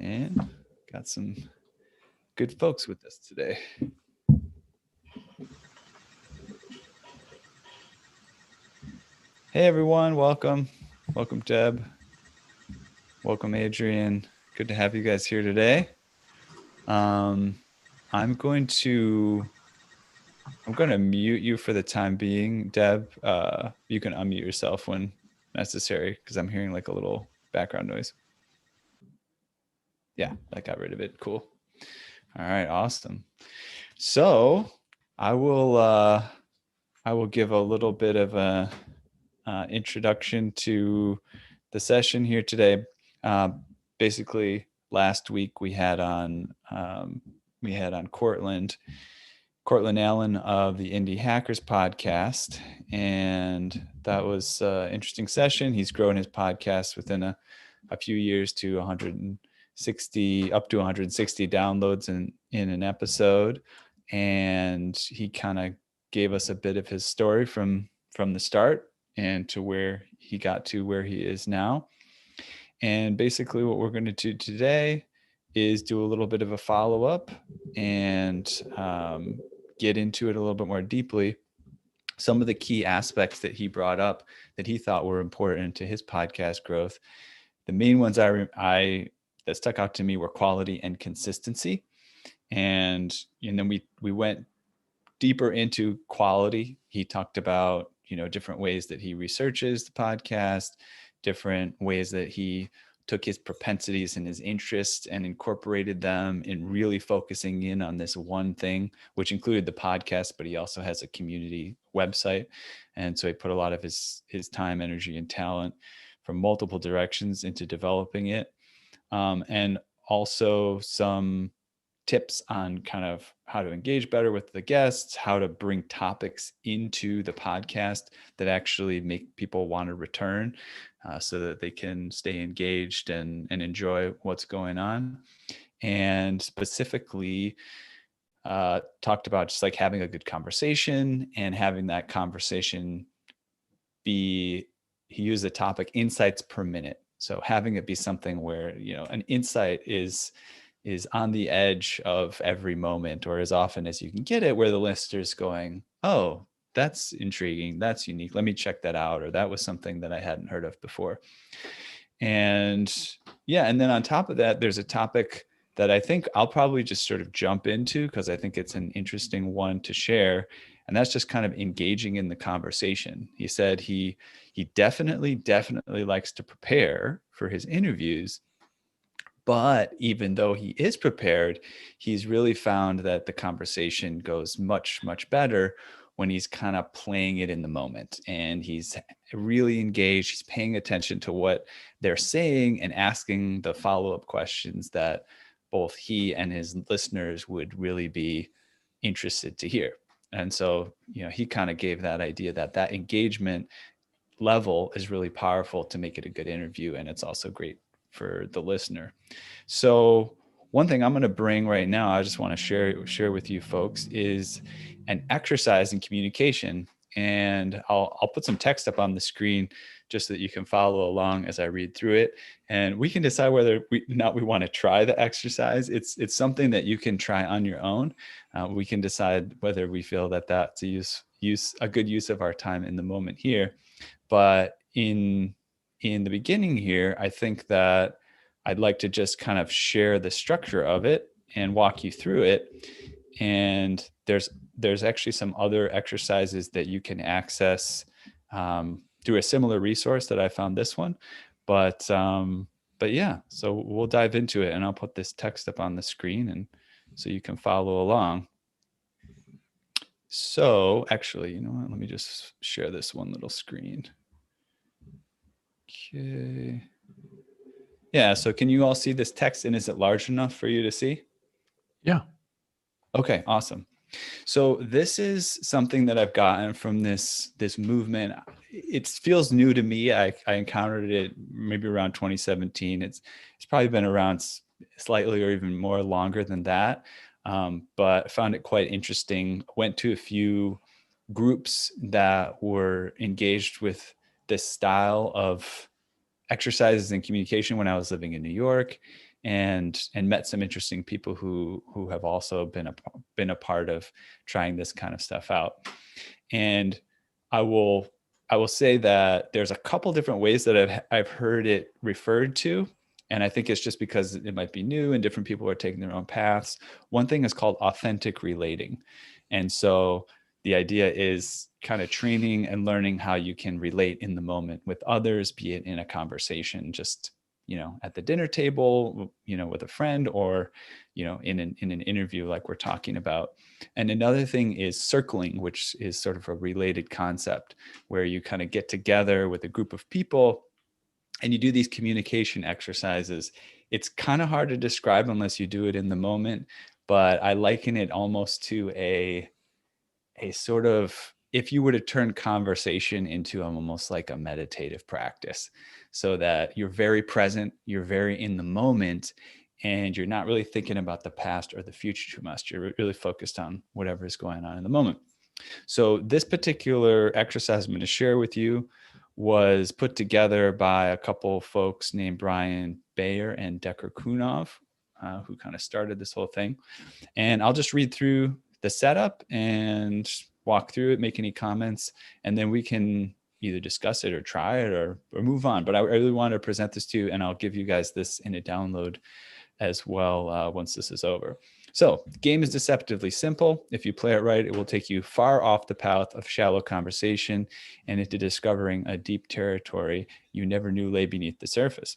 And got some good folks with us today. Hey everyone, welcome. Welcome Deb. Welcome Adrian. Good to have you guys here today. I'm going to mute you for the time being, Deb. You can unmute yourself when necessary because I'm hearing like a little background noise. Yeah, that got rid of it. Cool. All right, awesome. So I will give a little bit of a introduction to the session here today. Basically, last week we had on Cortland Allen of the Indie Hackers podcast, and that was an interesting session. He's grown his podcast within a few years to 160 up to 160 downloads in an episode, and he kind of gave us a bit of his story from the start and to where he got to where he is now. And basically what we're going to do today is do a little bit of a follow-up and get into it a little bit more deeply. Some of the key aspects that he brought up that he thought were important to his podcast growth. The main ones that stuck out to me were quality and consistency. And then we went deeper into quality. He talked about, different ways that he researches the podcast, different ways that he took his propensities and his interests and incorporated them in really focusing in on this one thing, which included the podcast, but he also has a community website. And so he put a lot of his time, energy, and talent from multiple directions into developing it. And also some tips on kind of how to engage better with the guests, how to bring topics into the podcast that actually make people want to return so that they can stay engaged and enjoy what's going on. And specifically talked about just like having a good conversation and having that conversation he used the topic insights per minute. So having it be something where, an insight is on the edge of every moment, or as often as you can get it, where the listener's going, oh, that's intriguing, that's unique, let me check that out, or that was something that I hadn't heard of before. And and then on top of that, there's a topic that I think I'll probably just sort of jump into because I think it's an interesting one to share. And that's just kind of engaging in the conversation. He said he definitely likes to prepare for his interviews. But even though he is prepared, he's really found that the conversation goes much, much better when he's kind of playing it in the moment and he's really engaged. He's paying attention to what they're saying and asking the follow-up questions that both he and his listeners would really be interested to hear. And so, he kind of gave that idea that engagement level is really powerful to make it a good interview. And it's also great for the listener. So one thing I'm going to bring right now, I just want to share with you folks, is an exercise in communication. And I'll put some text up on the screen just so that you can follow along as I read through it. And we can decide whether we want to try the exercise. It's something that you can try on your own. We can decide whether we feel that that's a good use of our time in the moment here. But in the beginning here, I think that I'd like to just kind of share the structure of it and walk you through it. And there's actually some other exercises that you can access through a similar resource that I found this one. But yeah, so we'll dive into it, and I'll put this text up on the screen and so you can follow along. So actually, you know what? Let me just share this one little screen. Okay. Yeah, so can you all see this text, and is it large enough for you to see? Yeah. Okay, awesome. So this is something that I've gotten from this movement. It feels new to me. I encountered it maybe around 2017. It's probably been around slightly or even more longer than that. But I found it quite interesting. Went to a few groups that were engaged with this style of exercises in communication when I was living in New York. and met some interesting people who have also been a part of trying this kind of stuff out. And I will say that there's a couple different ways that I've heard it referred to. And I think it's just because it might be new and different people are taking their own paths. One thing is called authentic relating. And so the idea is kind of training and learning how you can relate in the moment with others, be it in a conversation, just, at the dinner table, with a friend, or, in an interview like we're talking about. And another thing is circling, which is sort of a related concept where you kind of get together with a group of people and you do these communication exercises. It's kind of hard to describe unless you do it in the moment, but I liken it almost to a sort of, if you were to turn conversation into almost like a meditative practice, so that you're very present, you're very in the moment, and you're not really thinking about the past or the future too much. You're really focused on whatever is going on in the moment. So this particular exercise I'm going to share with you was put together by a couple of folks named Brian Bayer and Decker Kunov, who kind of started this whole thing. And I'll just read through the setup and walk through it, make any comments, and then we can either discuss it or try it or move on. But I really want to present this to you, and I'll give you guys this in a download as well once this is over. So the game is deceptively simple. If you play it right, it will take you far off the path of shallow conversation and into discovering a deep territory you never knew lay beneath the surface.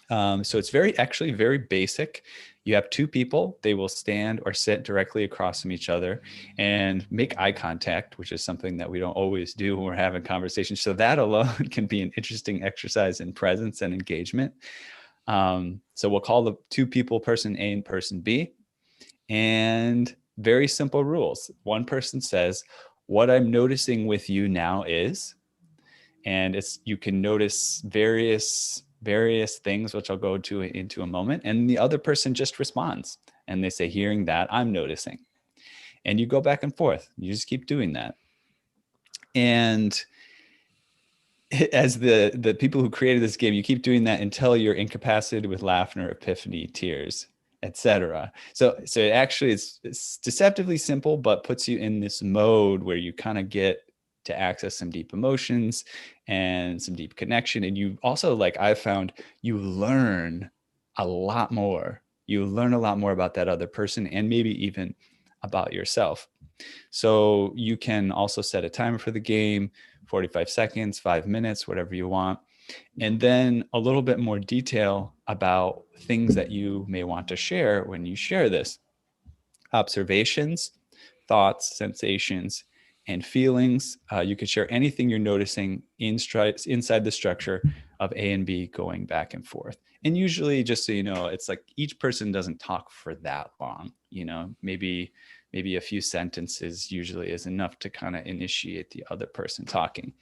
So it's actually very basic. You have two people, they will stand or sit directly across from each other and make eye contact, which is something that we don't always do when we're having conversations. So that alone can be an interesting exercise in presence and engagement. So we'll call the two people person A and person B, and very simple rules. One person says, "What I'm noticing with you now is," and you can notice various things, which I'll go into a moment. And the other person just responds and they say, "Hearing that, I'm noticing." And you go back and forth. You just keep doing that. And as the people who created this game, you keep doing that until you're incapacitated with laughter, epiphany, tears, etc. So it actually it's deceptively simple, but puts you in this mode where you kind of get to access some deep emotions and some deep connection. And you also, like I've found, you learn a lot more. You learn a lot more about that other person and maybe even about yourself. So you can also set a timer for the game, 45 seconds, 5 minutes, whatever you want. And then a little bit more detail about things that you may want to share when you share this. Observations, thoughts, sensations, and feelings. You could share anything you're noticing inside the structure of A and B going back and forth. And usually, just so you know, it's like each person doesn't talk for that long. Maybe a few sentences usually is enough to kind of initiate the other person talking.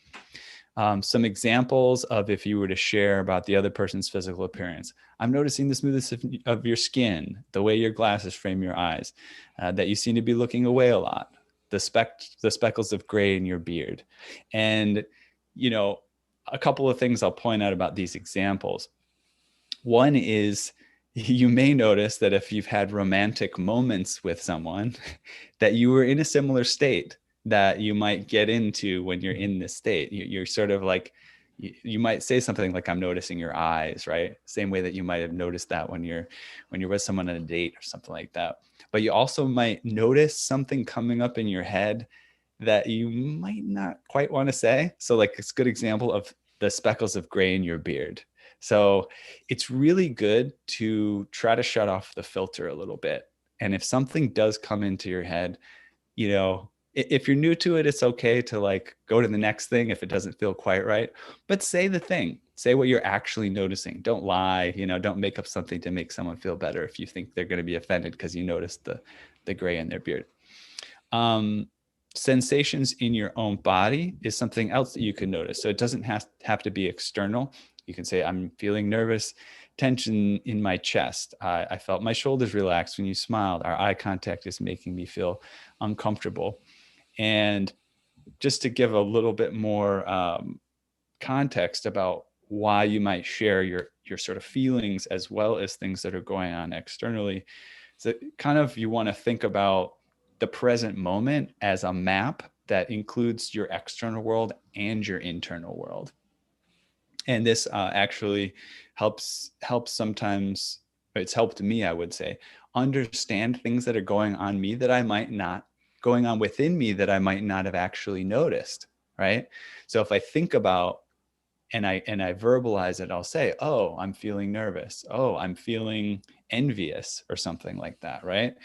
Some examples of if you were to share about the other person's physical appearance. "I'm noticing the smoothness of your skin, the way your glasses frame your eyes, that you seem to be looking away a lot, the speckles of gray in your beard." And, a couple of things I'll point out about these examples. One is, you may notice that if you've had romantic moments with someone, that you were in a similar state that you might get into when you're in this state. You're sort of like, you might say something like, "I'm noticing your eyes," right? Same way that you might have noticed that when you're with someone on a date or something like that. But you also might notice something coming up in your head that you might not quite want to say. So like, it's a good example of the speckles of gray in your beard. So it's really good to try to shut off the filter a little bit. And if something does come into your head, if you're new to it, it's okay to like go to the next thing if it doesn't feel quite right. But say the thing, say what you're actually noticing. Don't lie, don't make up something to make someone feel better if you think they're going to be offended because you noticed the gray in their beard. Sensations in your own body is something else that you can notice. So it doesn't have to be external. You can say, "I'm feeling nervous, tension in my chest. I felt my shoulders relax when you smiled. Our eye contact is making me feel uncomfortable." And just to give a little bit more context about why you might share your your sort of feelings as well as things that are going on externally. So kind of you want to think about the present moment as a map that includes your external world and your internal world. And this actually helps sometimes, it's helped me, I would say, understand things that are going on me that I might not, going on within me that I might not have actually noticed, right? So if I think about and I verbalize it, I'll say, oh, I'm feeling nervous. Oh, I'm feeling envious or something like that, right?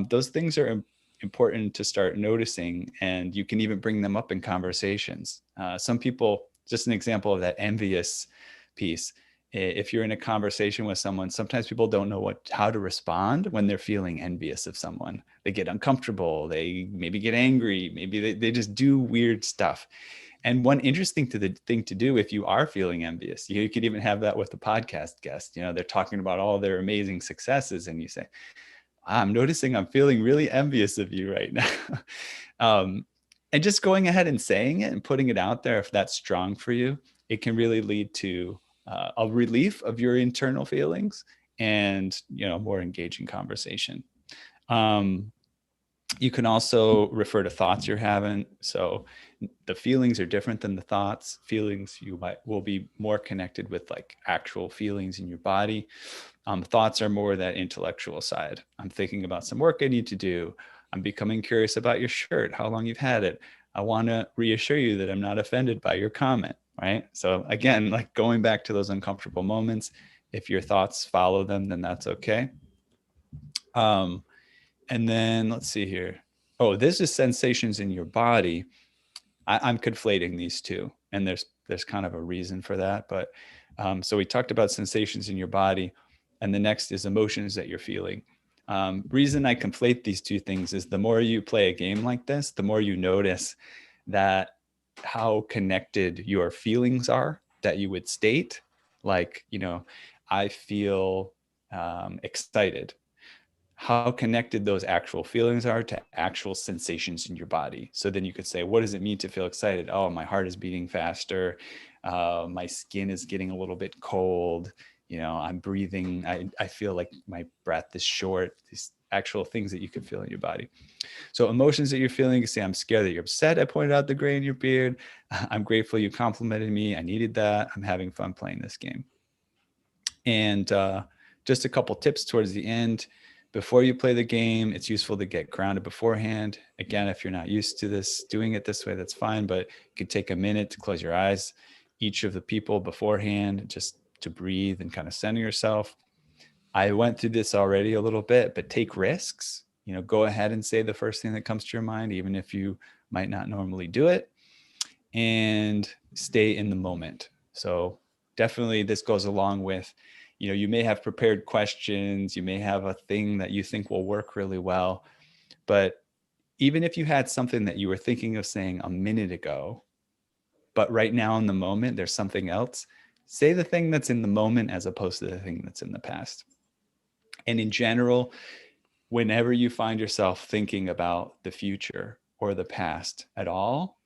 Those things are important to start noticing, and you can even bring them up in conversations. Some people, just an example of that envious piece, if you're in a conversation with someone, sometimes people don't know how to respond when they're feeling envious of someone. They get uncomfortable, they maybe get angry, maybe they just do weird stuff. And one interesting thing to do if you are feeling envious, you could even have that with the podcast guest. You know, they're talking about all their amazing successes, and you say, I'm noticing I'm feeling really envious of you right now. And just going ahead and saying it and putting it out there, if that's strong for you, it can really lead to a relief of your internal feelings and, more engaging conversation. You can also refer to thoughts you're having. So the feelings are different than the thoughts. Feelings will be more connected with like actual feelings in your body. Thoughts are more that intellectual side. I'm thinking about some work I need to do. I'm becoming curious about your shirt, how long you've had it. I want to reassure you that I'm not offended by your comment, right? So again, like going back to those uncomfortable moments, if your thoughts follow them, then that's okay. And then let's see here. Oh, this is sensations in your body. I'm conflating these two, and there's kind of a reason for that. But so we talked about sensations in your body, and the next is emotions that you're feeling. Reason I conflate these two things is the more you play a game like this, the more you notice that how connected your feelings are that you would state. Like, I feel excited. How connected those actual feelings are to actual sensations in your body. So then you could say, what does it mean to feel excited? Oh, my heart is beating faster. My skin is getting a little bit cold. I'm breathing. I feel like my breath is short. These actual things that you can feel in your body. So emotions that you're feeling, you say, I'm scared that you're upset. I pointed out the gray in your beard. I'm grateful you complimented me. I needed that. I'm having fun playing this game. And just a couple tips towards the end. Before you play the game, it's useful to get grounded beforehand. Again, if you're not used to this, doing it this way, that's fine, but you could take a minute to close your eyes, each of the people beforehand, just to breathe and kind of center yourself. I went through this already a little bit, but take risks. Go ahead and say the first thing that comes to your mind, even if you might not normally do it, and stay in the moment. So definitely this goes along with, you may have prepared questions, you may have a thing that you think will work really well, but even if you had something that you were thinking of saying a minute ago, but right now in the moment, there's something else, say the thing that's in the moment as opposed to the thing that's in the past. And in general, whenever you find yourself thinking about the future or the past at all,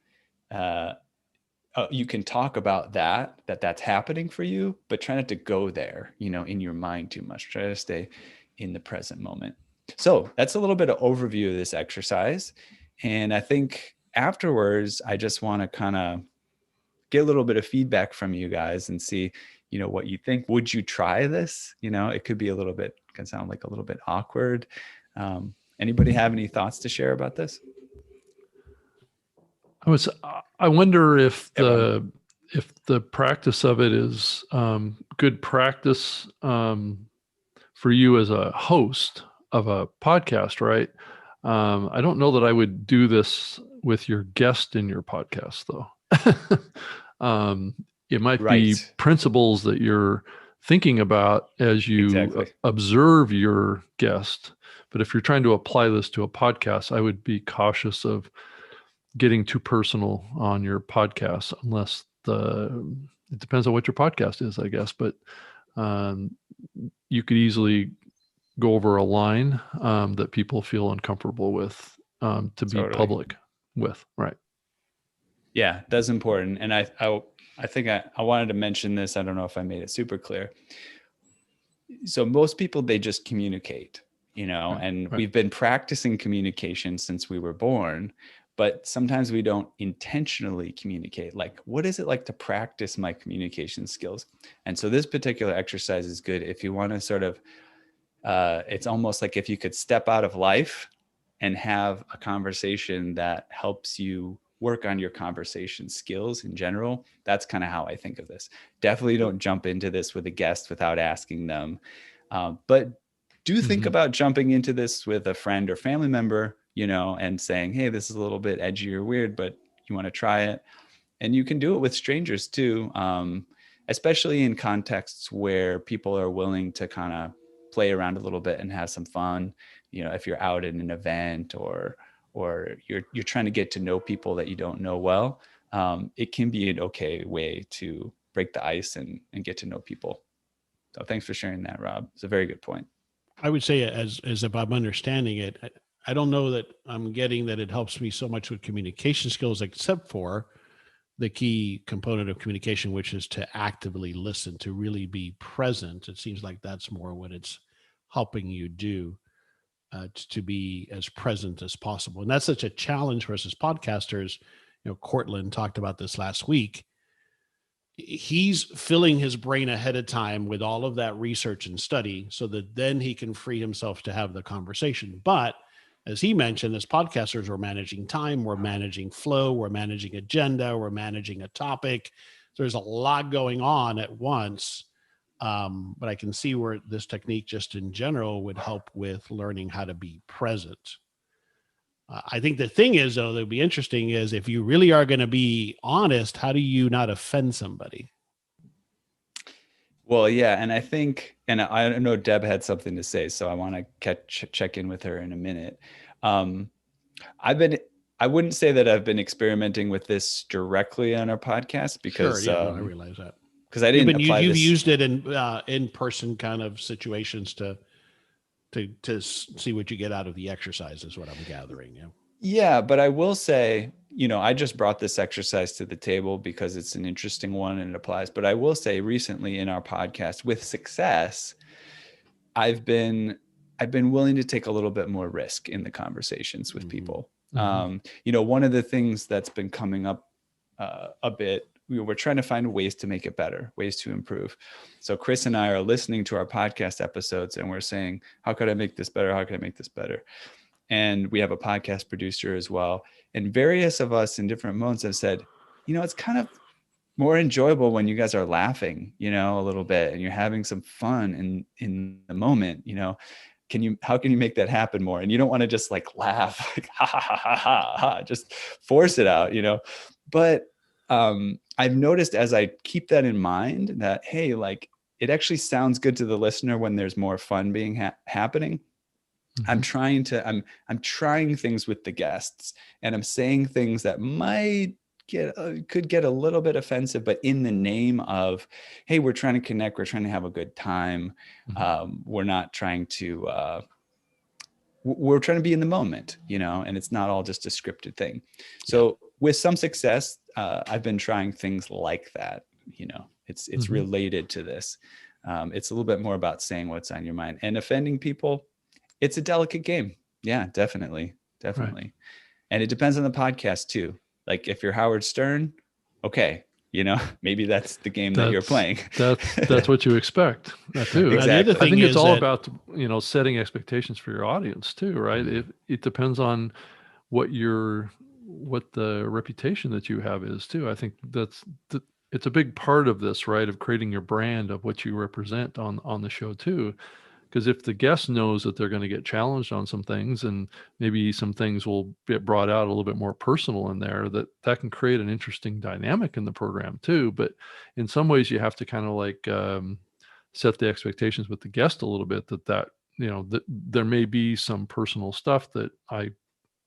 you can talk about that's happening for you, but try not to go there, in your mind too much. Try to stay in the present moment. So that's a little bit of overview of this exercise. And I think afterwards, I just want to kind of get a little bit of feedback from you guys and see, what you think. Would you try this? It could be can sound like a little bit awkward. Anybody have any thoughts to share about this? I wonder if the practice of it is good practice for you as a host of a podcast, right? I don't know that I would do this with your guest in your podcast, though. It might be principles that you're thinking about as you observe your guest. But if you're trying to apply this to a podcast, I would be cautious of getting too personal on your podcast, unless it depends on what your podcast is, I guess. But you could easily go over a line that people feel uncomfortable with to be public with, right? Yeah, that's important. And I think I wanted to mention this. I don't know if I made it super clear. So most people, they just communicate, and Right. we've been practicing communication since we were born, but sometimes we don't intentionally communicate. Like, what is it like to practice my communication skills? And so this particular exercise is good if you want to sort of, it's almost like if you could step out of life and have a conversation that helps you work on your conversation skills in general. That's kind of how I think of this. Definitely don't jump into this with a guest without asking them. But do think about jumping into this with a friend or family member, and saying, hey, this is a little bit edgy or weird, but you want to try it. And you can do it with strangers too, especially in contexts where people are willing to kind of play around a little bit and have some fun. If you're out at an event or you're trying to get to know people that you don't know well, it can be an okay way to break the ice and get to know people. So thanks for sharing that, Rob. It's a very good point. I would say, as if I'm understanding it, I don't know that I'm getting that it helps me so much with communication skills, except for the key component of communication, which is to actively listen, to really be present. It seems like that's more what it's helping you do, to be as present as possible. And that's such a challenge for us as podcasters. Cortland talked about this last week. He's filling his brain ahead of time with all of that research and study so that then he can free himself to have the conversation. But as he mentioned, as podcasters, we're managing time, we're managing flow, we're managing agenda, we're managing a topic. There's a lot going on at once. But I can see where this technique just in general would help with learning how to be present. I think the thing is, though, that would be interesting is if you really are going to be honest, how do you not offend somebody? Well, yeah. And I think, and I know Deb had something to say, so I want to check in with her in a minute. I wouldn't say that I've been experimenting with this directly on our podcast because, Sure, yeah, no, I realize that. Because I didn't apply you've this. used it in person kind of situations to see what you get out of the exercise is what I'm gathering. Yeah. Yeah, but I will say, I just brought this exercise to the table because it's an interesting one and it applies. But I will say recently in our podcast with success, I've been willing to take a little bit more risk in the conversations with people. One of the things that's been coming up a bit, we're trying to find ways to make it better, ways to improve. So Chris and I are listening to our podcast episodes and we're saying, how could I make this better? How could I make this better? And we have a podcast producer as well. And various of us in different modes have said, it's kind of more enjoyable when you guys are laughing, a little bit and you're having some fun in the moment, how can you make that happen more? And you don't want to just like laugh, like, ha, ha, ha, ha, ha, ha, just force it out, But I've noticed as I keep that in mind that, hey, like it actually sounds good to the listener when there's more fun being happening. I'm trying things with the guests and I'm saying things that could get a little bit offensive, but in the name of, hey, we're trying to connect, we're trying to have a good time. We're not trying to, we're trying to be in the moment, and it's not all just a scripted thing. So with some success, I've been trying things like that, it's related to this. It's a little bit more about saying what's on your mind and offending people. It's a delicate game. Yeah, definitely. Right. And it depends on the podcast too. Like if you're Howard Stern, okay, maybe that's the game that you're playing. That's what you expect too. Exactly. I think it's all about, setting expectations for your audience too, right? It depends on what the reputation that you have is too. I think it's a big part of this, right? Of creating your brand of what you represent on the show too. Because if the guest knows that they're going to get challenged on some things and maybe some things will get brought out a little bit more personal in there, that can create an interesting dynamic in the program too. But in some ways you have to kind of like set the expectations with the guest a little bit that there may be some personal stuff that I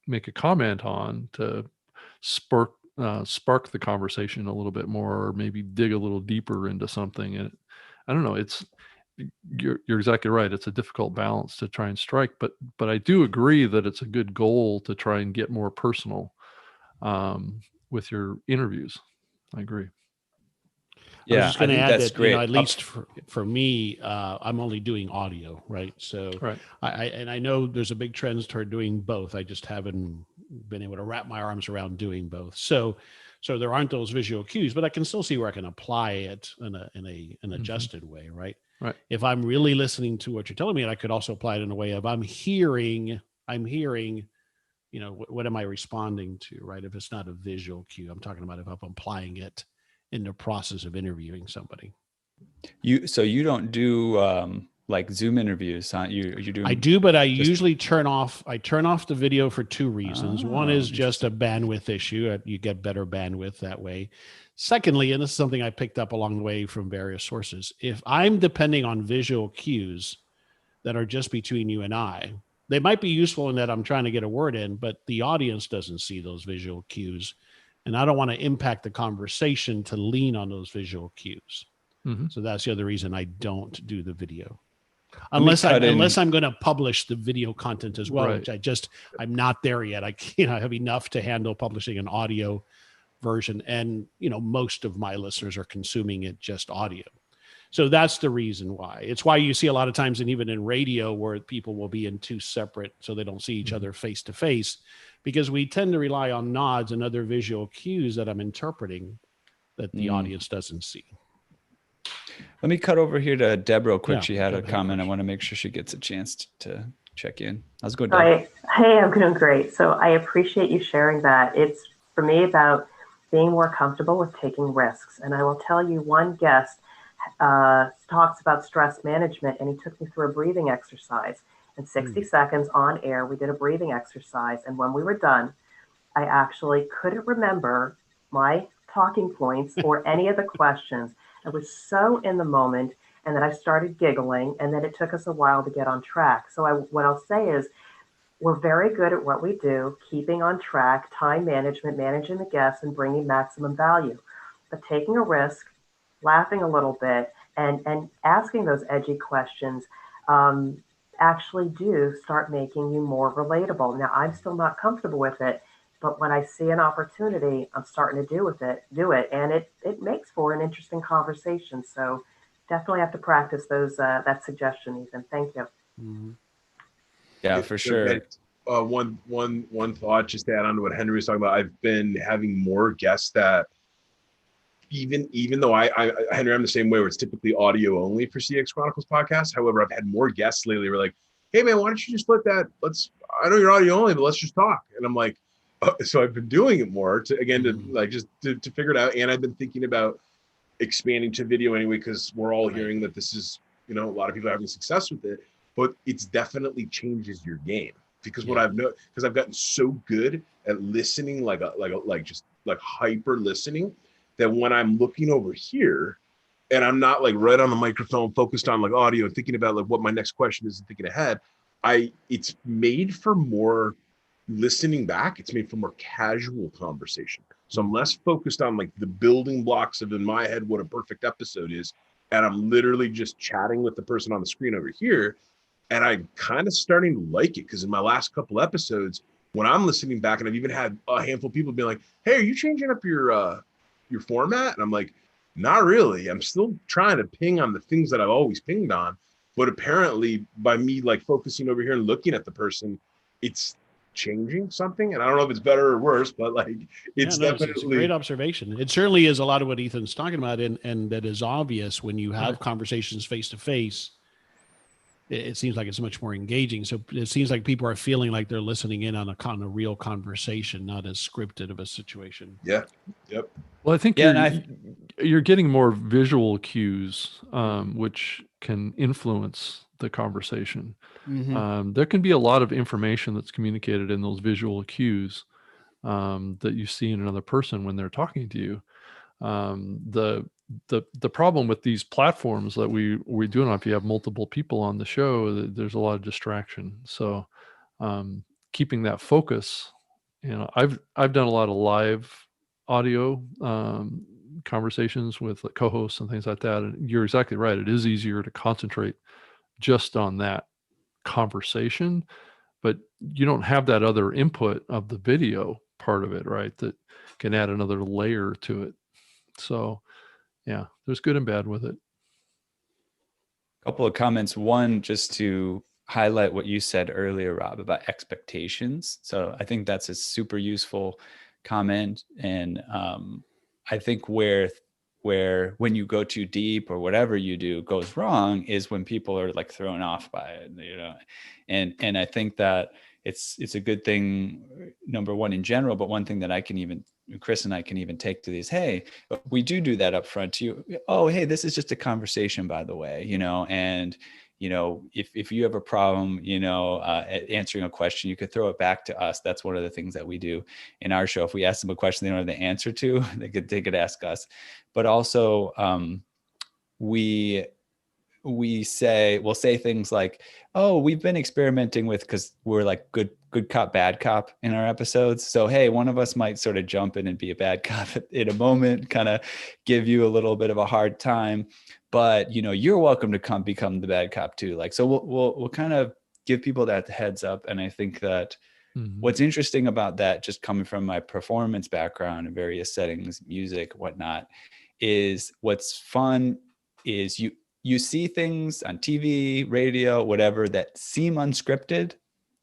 make a comment on to spark the conversation a little bit more, or maybe dig a little deeper into something. And I don't know, you're exactly right. It's a difficult balance to try and strike, but I do agree that it's a good goal to try and get more personal with your interviews. I agree. I was Yeah, just I going to think add that's that, you know, great. at least for me, I'm only doing audio, right? So Right. I know there's a big trend toward doing both. I just haven't been able to wrap my arms around doing both. So there aren't those visual cues, but I can still see where I can apply it in an adjusted way, right? Right. If I'm really listening to what you're telling me, and I could also apply it in a way of I'm hearing, you know, what am I responding to, right? If it's not a visual cue, I'm talking about if I'm applying it in the process of interviewing somebody. So you don't do like Zoom interviews, huh? You do I do, but I just usually turn off the video for two reasons. One oh, is just a bandwidth issue. You get better bandwidth that way. Secondly, and this is something I picked up along the way from various sources, if I'm depending on visual cues that are just between you and I, they might be useful in that I'm trying to get a word in, but the audience doesn't see those visual cues. And I don't want to impact the conversation to lean on those visual cues. Mhm. So that's the other reason I don't do the video. Let me cut in. Unless I'm going to publish the video content as well, Right. which I'm not there yet. I have enough to handle publishing an audio version, and most of my listeners are consuming it just audio. So that's the reason why. It's why you see a lot of times, and even in radio, where people will be in two separate, so they don't see each other face to face, because we tend to rely on nods and other visual cues that I'm interpreting that the audience doesn't see. Let me cut over here to Deb real quick. Yeah, She had a Deb had a comment. I question. want to make sure she gets a chance to check in. How's it going, So Deb? hey, I'm doing great. So I appreciate you sharing that. It's for me about being more comfortable with taking risks. And I will tell you, one guest talks about stress management, and he took me through a breathing exercise. In 60 seconds on air, we did a breathing exercise. And when we were done, I actually couldn't remember my talking points or any of the questions. I was so in the moment, and then I started giggling, and then it took us a while to get on track. So what I'll say is we're very good at what we do, keeping on track, time management, managing the guests, and bringing maximum value. But taking a risk, laughing a little bit, and asking those edgy questions actually do start making you more relatable. Now, I'm still not comfortable with it, but when I see an opportunity, I'm starting to do it, and it makes for an interesting conversation. So definitely have to practice those that suggestion, Ethan. Thank you. Mm-hmm. Yeah, for sure. One thought just to add on to what Henry was talking about. I've been having more guests that even though Henry, I'm the same way where it's typically audio only for CX Chronicles podcast. However, I've had more guests lately who are like, hey man, why don't you just I know you're audio only, but let's just talk. And I'm like, so I've been doing it more to figure it out. And I've been thinking about expanding to video anyway, because we're all hearing that this is, a lot of people are having success with it, but it's definitely changes your game. Because what I've noticed, because I've gotten so good at listening, like hyper listening, that when I'm looking over here and I'm not like right on the microphone, focused on like audio, thinking about like what my next question is and thinking ahead, it's made for more listening back. It's made for more casual conversation. So I'm less focused on like the building blocks of in my head what a perfect episode is. And I'm literally just chatting with the person on the screen over here. And I'm kind of starting to like it, because in my last couple episodes, when I'm listening back, and I've even had a handful of people be like, hey, are you changing up your format? And I'm like, not really. I'm still trying to ping on the things that I've always pinged on. But apparently by me like focusing over here and looking at the person, it's changing something. And I don't know if it's better or worse, but like it's definitely it's a great observation. It certainly is a lot of what Ethan's talking about, and that is obvious when you have conversations face to face. It seems like it's much more engaging. So it seems like people are feeling like they're listening in on a real conversation, not as scripted of a situation. Yeah. Yep. Well, I think you're getting more visual cues, which can influence the conversation. Mm-hmm. There can be a lot of information that's communicated in those visual cues that you see in another person when they're talking to you. The problem with these platforms that we do not, if you have multiple people on the show, there's a lot of distraction. So keeping that focus, I've done a lot of live audio conversations with like co-hosts and things like that. And you're exactly right. It is easier to concentrate just on that conversation, but you don't have that other input of the video part of it, right? That can add another layer to it. So yeah, there's good and bad with it. Couple of comments. One, just to highlight what you said earlier, Rob, about expectations. So I think that's a super useful comment. And I think where when you go too deep or whatever you do goes wrong is when people are like thrown off by it, you know. And I think that it's a good thing, number one in general, but one thing that Chris and I can even take to these, hey, we do that up front to you. Oh, hey, this is just a conversation, by the way, you know, and, you know, if you have a problem, you know, answering a question, you could throw it back to us. That's one of the things that we do in our show. If we ask them a question they don't have the answer to, they could ask us. But also we'll say things like, oh, we've been experimenting with, because we're like good cop, bad cop in our episodes. So, hey, one of us might sort of jump in and be a bad cop in a moment, kind of give you a little bit of a hard time, but, you know, you're welcome to come become the bad cop too. Like, so we'll kind of give people that heads up. And I think that what's interesting about that, just coming from my performance background in various settings, music, whatnot, is what's fun is you see things on TV, radio, whatever, that seem unscripted,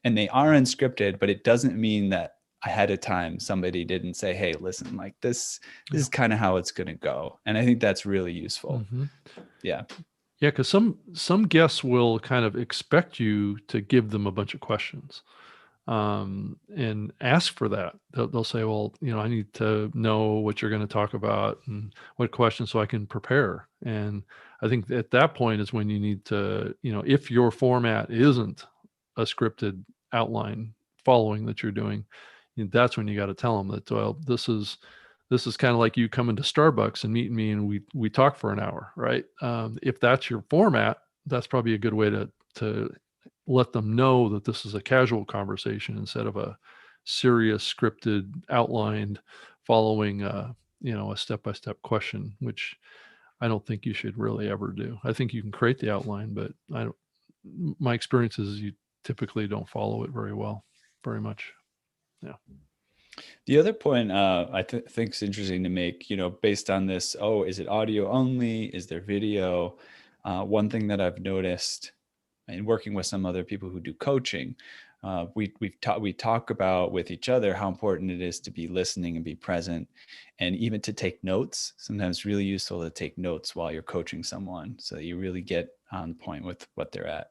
and they are unscripted, but it doesn't mean that ahead of time somebody didn't say, hey, listen, like this is kind of how it's going to go. And I think that's really useful. Yeah. Yeah, because some guests will kind of expect you to give them a bunch of questions and ask for that. They'll say, well, you know, I need to know what you're going to talk about and what questions so I can prepare. And I think at that point is when you need to, you know, if your format isn't a scripted outline following that you're doing, that's when you got to tell them that, well, this is kind of like you coming to Starbucks and meeting me and we talk for an hour, right? If that's your format, that's probably a good way to let them know that this is a casual conversation instead of a serious scripted outlined following you know, a step-by-step question, which I don't think you should really ever do. I think you can create the outline, but my experience is you typically don't follow it very much. Yeah. The other point I think is interesting to make, you know, based on this, oh, is it audio only? Is there video? One thing that I've noticed in working with some other people who do coaching, we talk about with each other how important it is to be listening and be present, and even to take notes. Sometimes it's really useful to take notes while you're coaching someone so that you really get on point with what they're at.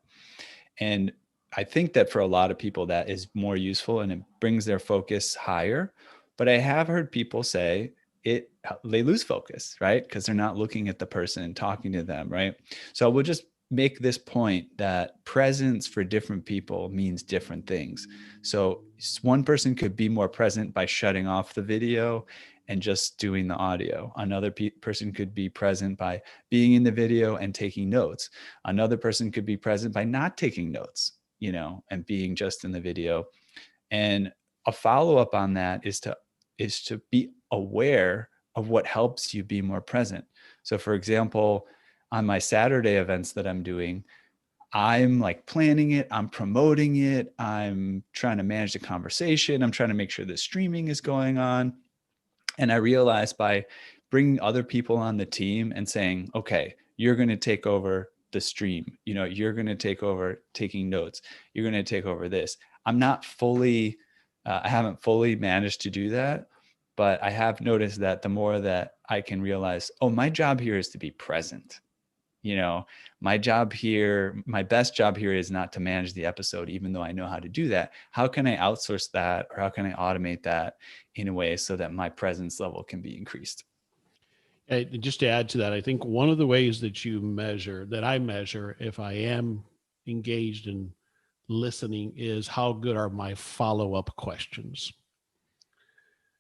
And I think that for a lot of people that is more useful and it brings their focus higher. But I have heard people say they lose focus, right? Because they're not looking at the person and talking to them, right? So we'll just make this point that presence for different people means different things. So one person could be more present by shutting off the video and just doing the audio. Another person could be present by being in the video and taking notes. Another person could be present by not taking notes, you know, and being just in the video. And a follow-up on that is to be aware of what helps you be more present. So for example, on my Saturday events that I'm doing, I'm like planning it, I'm promoting it, I'm trying to manage the conversation, I'm trying to make sure the streaming is going on. And I realized by bringing other people on the team and saying, okay, you're going to take over the stream, you know, you're going to take over taking notes, you're going to take over this. I'm not fully, I haven't fully managed to do that, but I have noticed that the more that I can realize, oh, my job here is to be present. You know, my job here, my best job here is not to manage the episode, even though I know how to do that. How can I outsource that, or how can I automate that in a way so that my presence level can be increased? Just to add to that, I think one of the ways that I measure if I am engaged in listening is how good are my follow-up questions.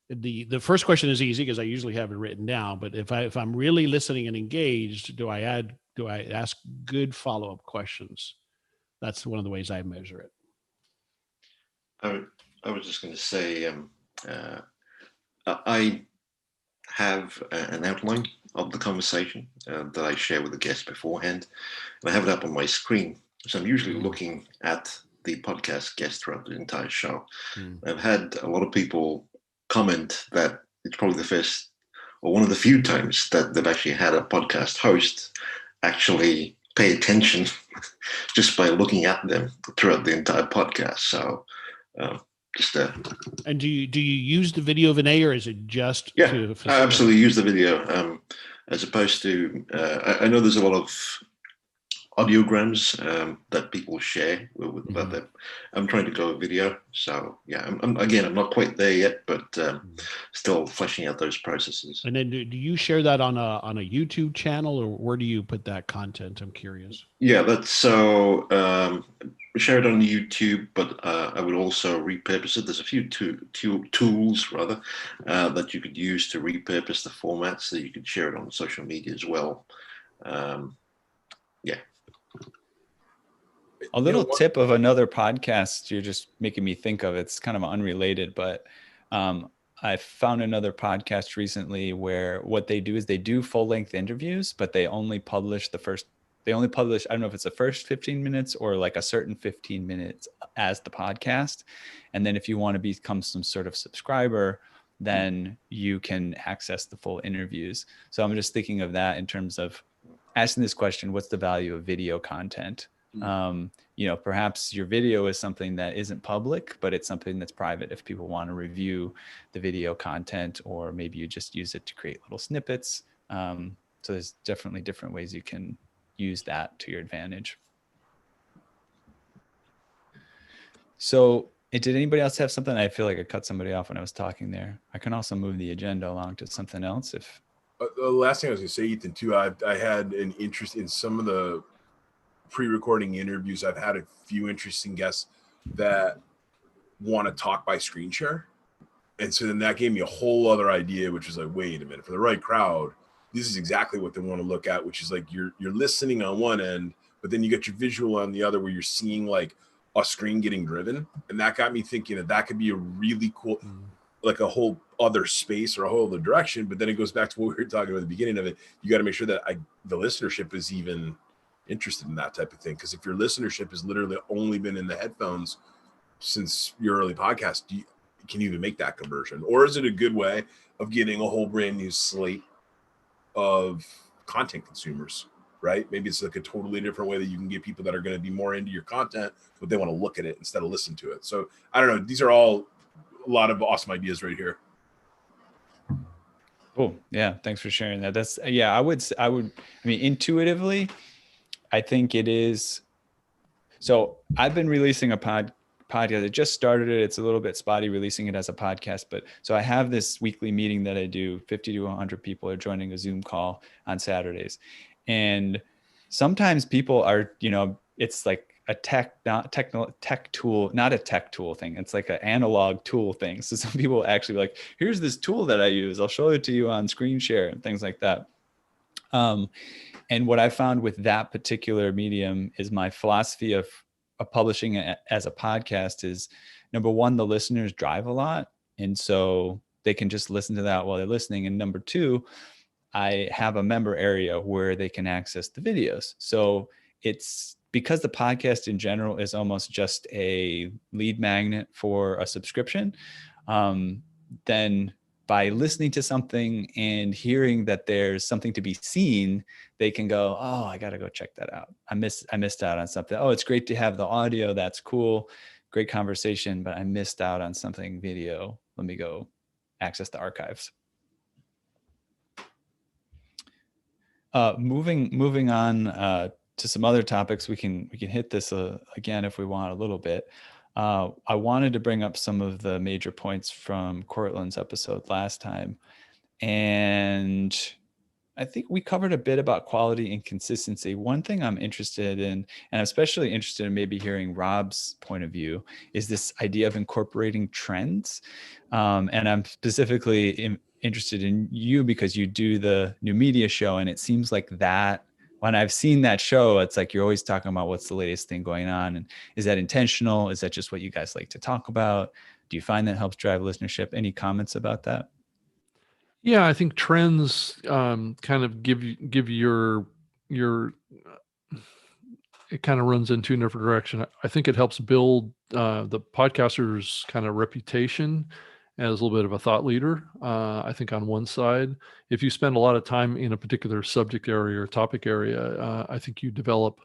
The first question is easy because I usually have it written down, but if I'm really listening and engaged, do I ask good follow-up questions? That's one of the ways I measure it. I was just going to say, I have an outline of the conversation that I share with the guest beforehand, and I have it up on my screen. So I'm usually looking at the podcast guest throughout the entire show. I've had a lot of people comment that it's probably the first or one of the few times that they've actually had a podcast host actually pay attention just by looking at them throughout the entire podcast. So just And do you use the video Vinay, or is it just yeah, to I absolutely use the video as opposed to I know there's a lot of audiograms that people share about them. I'm trying to go video, so yeah. I'm not quite there yet, but still fleshing out those processes. And then do you share that on a YouTube channel, or where do you put that content? I'm curious. Yeah, that's so. Share it on YouTube, but I would also repurpose it. There's a few tools rather that you could use to repurpose the format, so you could share it on social media as well. Yeah. A little tip of another podcast you're just making me think of. It's kind of unrelated, but I found another podcast recently where what they do is they do full-length interviews, but they only publish I don't know if it's the first 15 minutes or like a certain 15 minutes as the podcast. And then if you want to become some sort of subscriber, then you can access the full interviews. So I'm just thinking of that in terms of asking this question: what's the value of video content? Perhaps your video is something that isn't public, but it's something that's private if people want to review the video content, or maybe you just use it to create little snippets. So there's definitely different ways you can use that to your advantage. So did anybody else have something? I feel like I cut somebody off when I was talking there. I can also move the agenda along to something else if. The last thing I was going to say, Ethan, too, I had an interest in some of the pre-recording interviews. I've had a few interesting guests that want to talk by screen share. And so then that gave me a whole other idea, which was like, wait a minute, for the right crowd, this is exactly what they want to look at, which is like you're listening on one end, but then you get your visual on the other where you're seeing like a screen getting driven. And that got me thinking that could be a really cool, like a whole other space or a whole other direction. But then it goes back to what we were talking about at the beginning of it. You got to make sure that the listenership is even interested in that type of thing. Because if your listenership has literally only been in the headphones since your early podcast, can you even make that conversion? Or is it a good way of getting a whole brand new slate of content consumers, right? Maybe it's like a totally different way that you can get people that are going to be more into your content, but they want to look at it instead of listen to it. So I don't know. These are all a lot of awesome ideas right here. Cool. Yeah. Thanks for sharing that. I mean, intuitively, I think it is. So I've been releasing a podcast. I just started it. It's a little bit spotty releasing it as a podcast, but so I have this weekly meeting that I do. 50 to 100 people are joining a Zoom call on Saturdays. And sometimes people are, it's like a tech tool, not a tech tool thing. It's like an analog tool thing. So some people actually like, here's this tool that I use. I'll show it to you on screen share and things like that. And what I found with that particular medium is my philosophy of publishing it as a podcast is, number one, the listeners drive a lot. And so they can just listen to that while they're listening. And number two, I have a member area where they can access the videos. So it's because the podcast in general is almost just a lead magnet for a subscription. Then by listening to something and hearing that there's something to be seen, they can go, oh, I got to go check that out. I missed out on something. Oh, it's great to have the audio. That's cool. Great conversation, but I missed out on something video. Let me go access the archives. Moving on to some other topics, we can hit this again if we want a little bit. I wanted to bring up some of the major points from Cortland's episode last time. And I think we covered a bit about quality and consistency. One thing I'm interested in, and I'm especially interested in maybe hearing Rob's point of view, is this idea of incorporating trends. And I'm specifically interested in you because you do the New Media Show. And it seems like that when I've seen that show, it's like you're always talking about what's the latest thing going on. And is that intentional? Is that just what you guys like to talk about? Do you find that helps drive listenership? Any comments about that? Yeah, I think trends kind of give your it kind of runs in two different directions. I think it helps build the podcaster's kind of reputation as a little bit of a thought leader. I think on one side, if you spend a lot of time in a particular subject area or topic area, I think you develop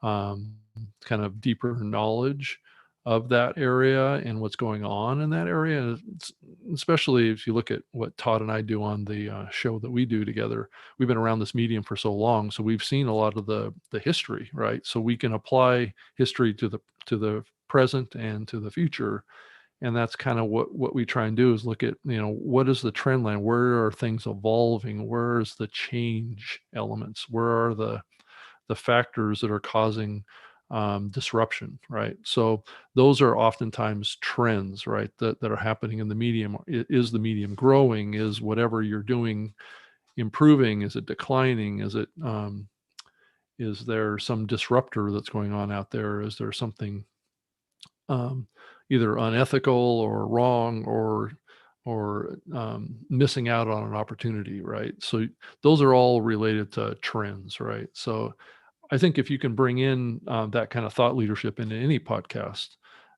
kind of deeper knowledge of that area and what's going on in that area. Especially if you look at what Todd and I do on the show that we do together. We've been around this medium for so long, so we've seen a lot of the history, right? So we can apply history to the present and to the future. And that's kind of what we try and do, is look at, what is the trend line? Where are things evolving? Where is the change elements? Where are the factors that are causing disruption, right? So those are oftentimes trends, right, that are happening in the medium. Is the medium growing? Is whatever you're doing improving? Is it declining? Is there some disruptor that's going on out there? Is there something either unethical or wrong or missing out on an opportunity, right? So those are all related to trends, right? So I think if you can bring in that kind of thought leadership into any podcast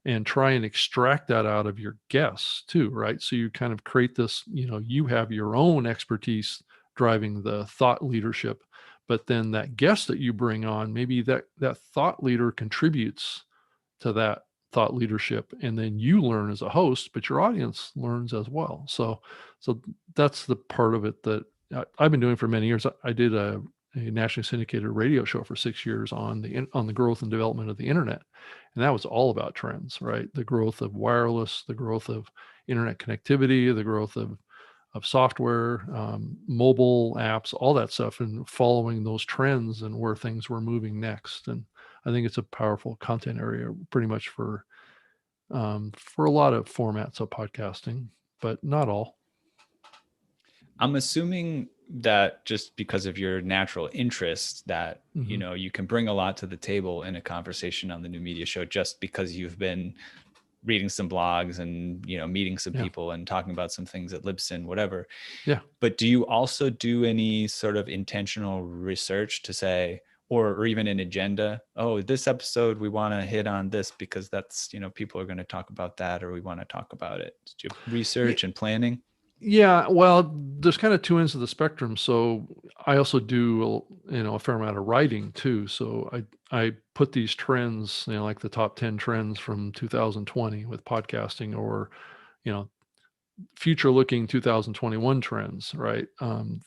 and try and extract that out of your guests too, right? So you kind of create this, you have your own expertise driving the thought leadership, but then that guest that you bring on, maybe that thought leader contributes to that thought leadership, and then you learn as a host, but your audience learns as well. So that's the part of it that I've been doing for many years. I did a nationally syndicated radio show for 6 years on the growth and development of the internet, and that was all about trends, right? The growth of wireless, the growth of internet connectivity, the growth of software, mobile apps, all that stuff, and following those trends and where things were moving next. And I think it's a powerful content area, pretty much for a lot of formats of podcasting, but not all. I'm assuming that just because of your natural interest that, you can bring a lot to the table in a conversation on the New Media Show, just because you've been reading some blogs and, meeting some people and talking about some things at Libsyn, whatever. Yeah. But do you also do any sort of intentional research to say, or even an agenda? Oh, this episode, we want to hit on this because that's, people are going to talk about that, or we want to talk about it. Do you have research and planning? Yeah, well, there's kind of two ends of the spectrum. So I also do, a fair amount of writing too. So I put these trends, like the top 10 trends from 2020 with podcasting, or, future looking 2021 trends, right?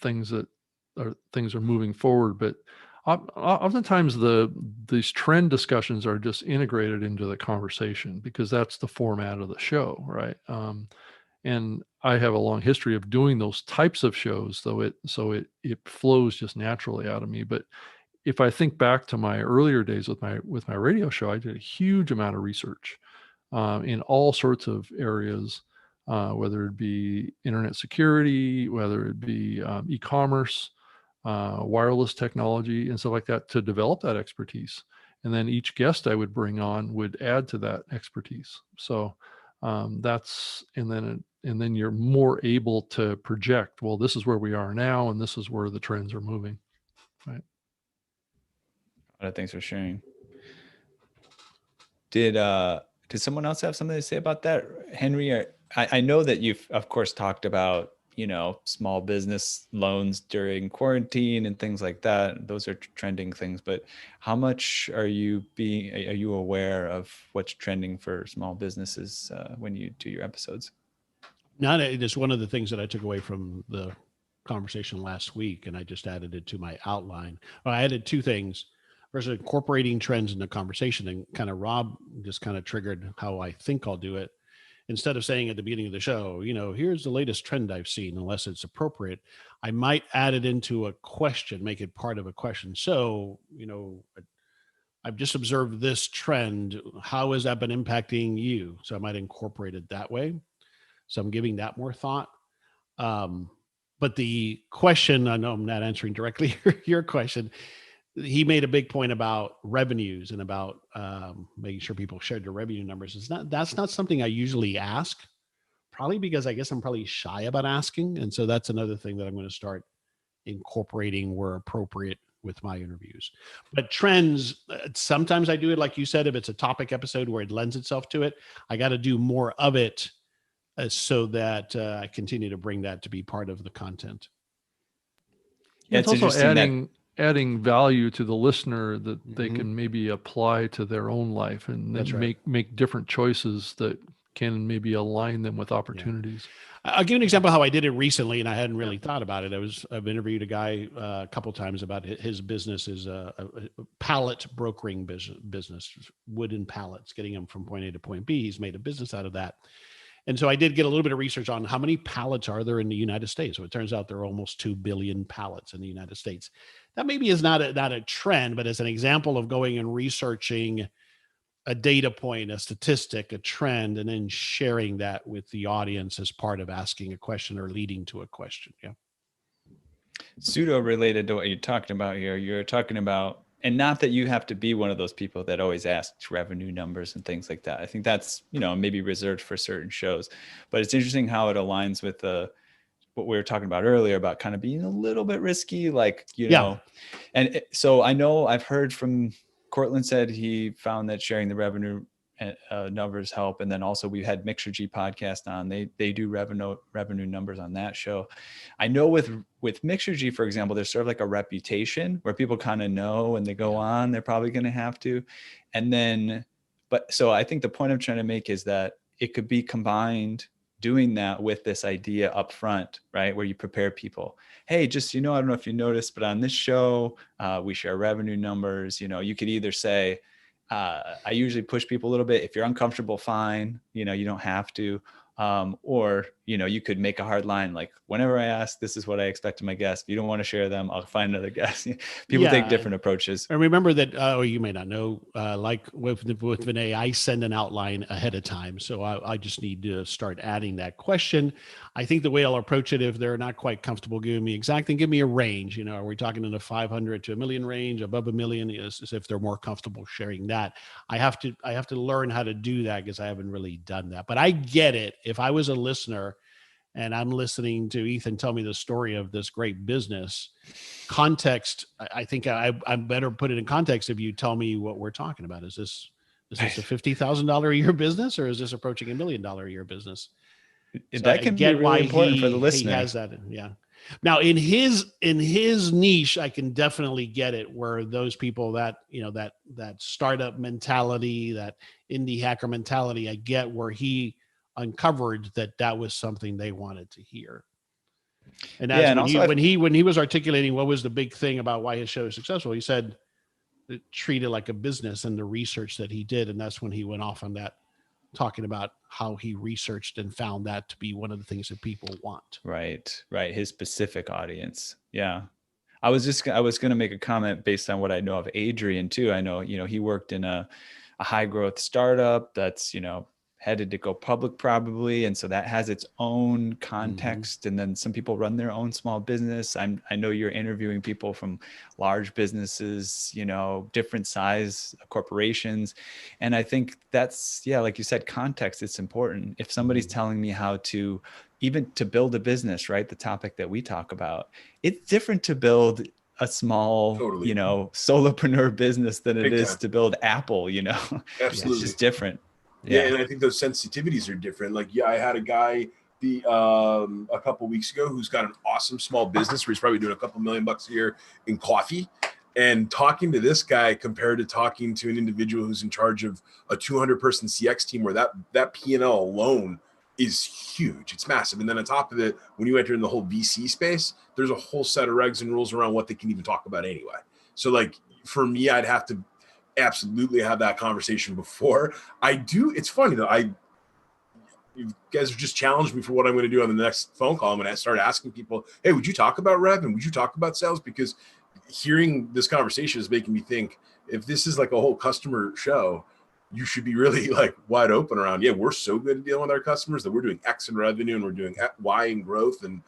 Things are moving forward, but oftentimes these trend discussions are just integrated into the conversation because that's the format of the show, right? And I have a long history of doing those types of shows, so it flows just naturally out of me. But if I think back to my earlier days with my radio show, I did a huge amount of research in all sorts of areas, whether it be internet security, whether it be e-commerce, wireless technology, and stuff like that, to develop that expertise. And then each guest I would bring on would add to that expertise. So and then you're more able to project, well, this is where we are now, and this is where the trends are moving. Right. Thanks for sharing. Did someone else have something to say about that? Henry, I know that you've, of course, talked about, small business loans during quarantine and things like that. Those are trending things, but how much are you aware of what's trending for small businesses when you do your episodes? It is one of the things that I took away from the conversation last week, and I just added it to my outline. I added two things. First, incorporating trends in the conversation, and kind of Rob just kind of triggered how I think I'll do it. Instead of saying at the beginning of the show, here's the latest trend I've seen, unless it's appropriate, I might add it into a question, make it part of a question. So, I've just observed this trend. How has that been impacting you? So I might incorporate it that way. So I'm giving that more thought. But the question, I know I'm not answering directly your question. He made a big point about revenues and about making sure people shared their revenue numbers. That's not something I usually ask, probably because I guess I'm probably shy about asking. And so that's another thing that I'm going to start incorporating where appropriate with my interviews. But trends, sometimes I do it, like you said, if it's a topic episode where it lends itself to it, I got to do more of it so that I continue to bring that to be part of the content. Yeah, It's it's also interesting adding value to the listener that they Mhm. can maybe apply to their own life and That's then right. make different choices that can maybe align them with opportunities. I'll give you an example of how I did it recently, and I hadn't really thought about it. I've interviewed a guy a couple times about his business is a pallet brokering business, wooden pallets, getting them from point A to point B. He's made a business out of that. And so I did get a little bit of research on how many pallets are there in the United States. So it turns out there are almost 2 billion pallets in the United States. That maybe is not a trend, but as an example of going and researching a data point, a statistic, a trend, and then sharing that with the audience as part of asking a question or leading to a question. Yeah. pseudo related to what you're talking about here. You're talking about, and not that you have to be one of those people that always asks revenue numbers and things like that. I think that's, maybe reserved for certain shows, but it's interesting how it aligns with what we were talking about earlier about kind of being a little bit risky, like, so I know I've heard from Cortland said he found that sharing the revenue numbers help. And then also we had Mixergy podcast on, they do revenue numbers on that show. I know with Mixergy, for example, there's sort of like a reputation where people kind of know when they go on, they're probably going to have to. And then, so I think the point I'm trying to make is that it could be combined, doing that with this idea up front, right? Where you prepare people. Hey, just, I don't know if you noticed, but on this show, we share revenue numbers. You could either say, I usually push people a little bit. If you're uncomfortable, fine. You don't have to. Or, you could make a hard line. Like, whenever I ask, this is what I expect of my guests. If you don't want to share them, I'll find another guest. People take different approaches. And remember that, or you may not know, like with Vinay, I send an outline ahead of time. So I just need to start adding that question. I think the way I'll approach it, if they're not quite comfortable giving me exactly, give me a range. Are we talking in the 500 to $1 million range, above $1 million? Is if they're more comfortable sharing that. I have to learn how to do that because I haven't really done that. But I get it. If I was a listener and I'm listening to Ethan tell me the story of this great business, context, I think I better put it in context if you tell me what we're talking about. Is this a $50,000 a year business, or is this approaching $1 million a year business? So that can be really important for the listener. He has that. Yeah. Now in his niche, I can definitely get it, where those people that, that startup mentality, that indie hacker mentality, I get where he uncovered that was something they wanted to hear. And when he was articulating what was the big thing about why his show is successful, he said treat it like a business, and the research that he did. And that's when he went off on that, talking about how he researched and found that to be one of the things that people want. Right. His specific audience. Yeah. I was going to make a comment based on what I know of Adrian too. I know, he worked in a high growth startup that's, headed to go public probably. And so that has its own context. Mm-hmm. And then some people run their own small business. I know you're interviewing people from large businesses, different size corporations. And I think that's, like you said, context, it's important. If somebody's telling me how to, even to build a business, right? The topic that we talk about, it's different to build a small, solopreneur business than it is to build Apple, Absolutely. It's just different. Yeah, and I think those sensitivities are different. Like, I had a guy a couple weeks ago who's got an awesome small business where he's probably doing a couple $1 million a year in coffee. And talking to this guy compared to talking to an individual who's in charge of a 200-person CX team, where that P&L alone is huge. It's massive. And then on top of it, when you enter in the whole VC space, there's a whole set of regs and rules around what they can even talk about anyway. So, like, for me, I'd have to absolutely have that conversation before I do. It's funny though. You guys have just challenged me for what I'm going to do on the next phone call. I'm going to start asking people, hey, would you talk about rev and would you talk about sales? Because hearing this conversation is making me think, if this is like a whole customer show, you should be really like wide open around, we're so good at dealing with our customers that we're doing X in revenue and we're doing Y in growth, and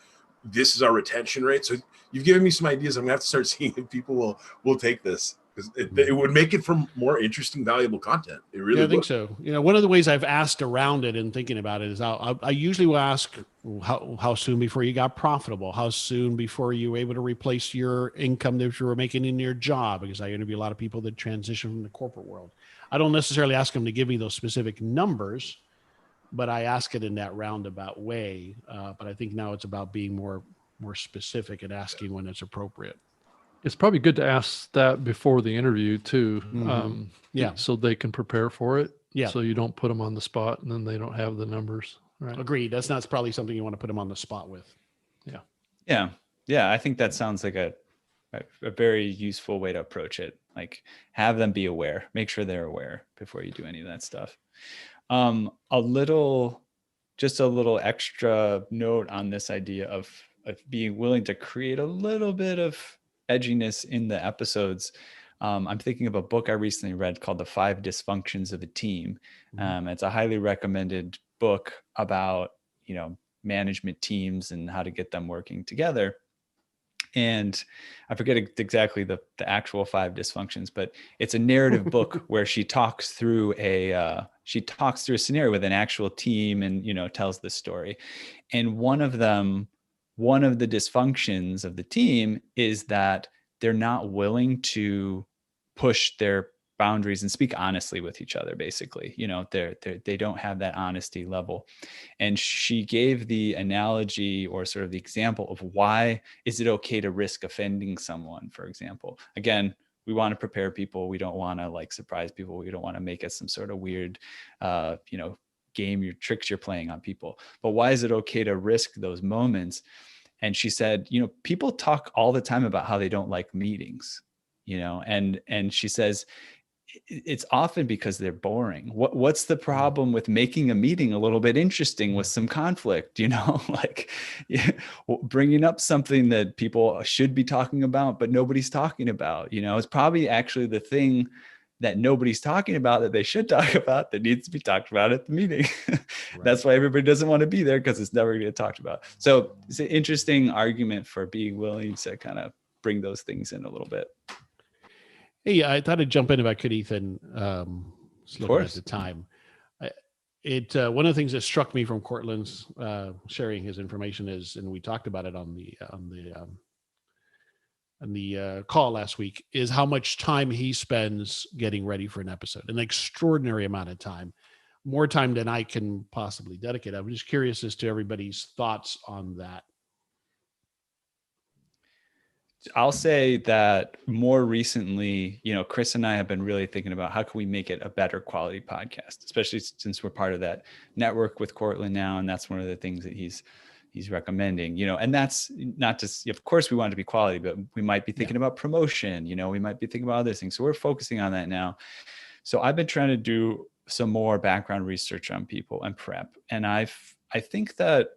this is our retention rate. So you've given me some ideas. I'm gonna have to start seeing if people will take this. It would make it for more interesting, valuable content. It really would. I think so. One of the ways I've asked around it and thinking about it is I usually will ask how soon before you got profitable, how soon before you were able to replace your income that you were making in your job, because I interview a lot of people that transition from the corporate world. I don't necessarily ask them to give me those specific numbers, but I ask it in that roundabout way. But I think now it's about being more specific and asking when it's appropriate. It's probably good to ask that before the interview too. Yeah. So they can prepare for it. Yeah. So you don't put them on the spot and then they don't have the numbers. Right. Agreed. That's not probably something you want to put them on the spot with. Yeah. I think that sounds like a very useful way to approach it. Like, have them be aware, make sure they're aware before you do any of that stuff. Just a little extra note on this idea of being willing to create a little bit of edginess in the episodes. I'm thinking of a book I recently read called The 5 Dysfunctions of a Team. It's a highly recommended book about, management teams and how to get them working together. And I forget exactly the actual 5 dysfunctions, but it's a narrative book where she talks through a scenario with an actual team and, tells the story. And one of the dysfunctions of the team is that they're not willing to push their boundaries and speak honestly with each other. Basically, they don't have that honesty level. And she gave the analogy or sort of the example of why is it okay to risk offending someone, for example. Again, we want to prepare people. We don't want to surprise people. We don't want to make it some sort of weird, game, your tricks you're playing on people. But why is it okay to risk those moments? And she said, people talk all the time about how they don't like meetings, and she says, it's often because they're boring. What's the problem with making a meeting a little bit interesting with some conflict, bringing up something that people should be talking about, but nobody's talking about, it's probably actually the thing that nobody's talking about that they should talk about that needs to be talked about at the meeting. Right. That's why everybody doesn't want to be there, because it's never going to get talked about. So it's an interesting argument for being willing to kind of bring those things in a little bit. Hey, I thought I'd jump in if I could, Ethan. Of course. At the time, one of the things that struck me from Cortland's sharing his information is, and we talked about it on the call last week, is how much time he spends getting ready for an episode. An extraordinary amount of time, more time than I can possibly dedicate. I'm just curious as to everybody's thoughts on that. I'll say that more recently, Chris and I have been really thinking about how can we make it a better quality podcast, especially since we're part of that network with Cortland now. And that's one of the things that he's recommending, and that's not just, of course we want it to be quality, but we might be thinking about promotion, we might be thinking about other things. So we're focusing on that now. So I've been trying to do some more background research on people and prep. And I think that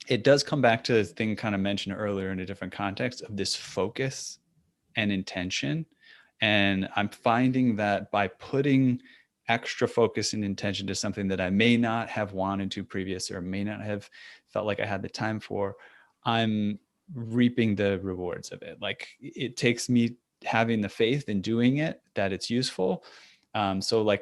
it does come back to the thing kind of mentioned earlier in a different context of this focus and intention. And I'm finding that by putting extra focus and intention to something that I may not have wanted to previous, or may not have felt like I had the time for, I'm reaping the rewards of it. Like, it takes me having the faith in doing it, that it's useful. So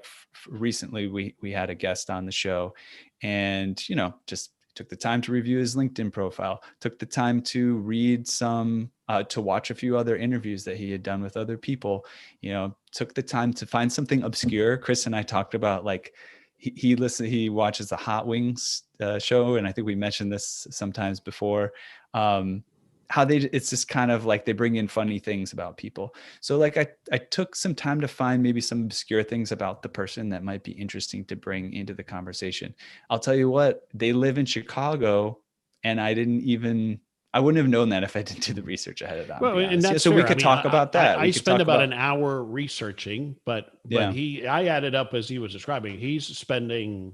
recently we had a guest on the show, and, just took the time to review his LinkedIn profile, took the time to read to watch a few other interviews that he had done with other people, took the time to find something obscure. Chris and I talked about, he watches the Hot Wings show. And I think we mentioned this sometimes before, it's just kind of like they bring in funny things about people. So I took some time to find maybe some obscure things about the person that might be interesting to bring into the conversation. I'll tell you what, they live in Chicago, and I wouldn't have known that if I didn't do the research ahead of that. Well, and that's so fair. we could talk about that. I spent about an hour researching, but I added up as he was describing, he's spending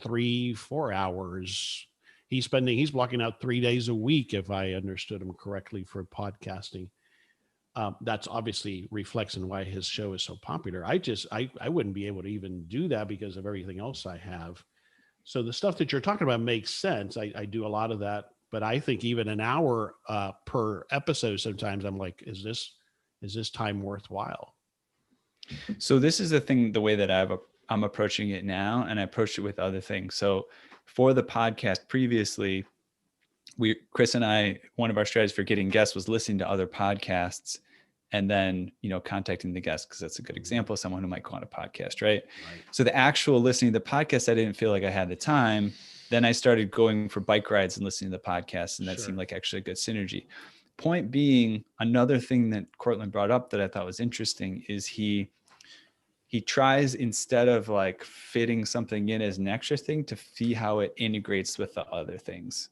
3-4 hours. He's blocking out 3 days a week, if I understood him correctly, for podcasting. That's obviously reflects in why his show is so popular. I wouldn't be able to even do that because of everything else I have. So the stuff that you're talking about makes sense. I do a lot of that, but I think even an hour per episode, sometimes I'm like, is this time worthwhile? So this is the way that I'm approaching it now, and I approached it with other things. So for the podcast previously, Chris and I, one of our strategies for getting guests was listening to other podcasts and then, contacting the guest, because that's a good example of someone who might go on a podcast, right? Right. So the actual listening to the podcast, I didn't feel like I had the time. Then I started going for bike rides and listening to the podcast, and that Sure. seemed like actually a good synergy. Point being, another thing that Cortland brought up that I thought was interesting is he tries, instead of like fitting something in as an extra thing, to see how it integrates with the other things,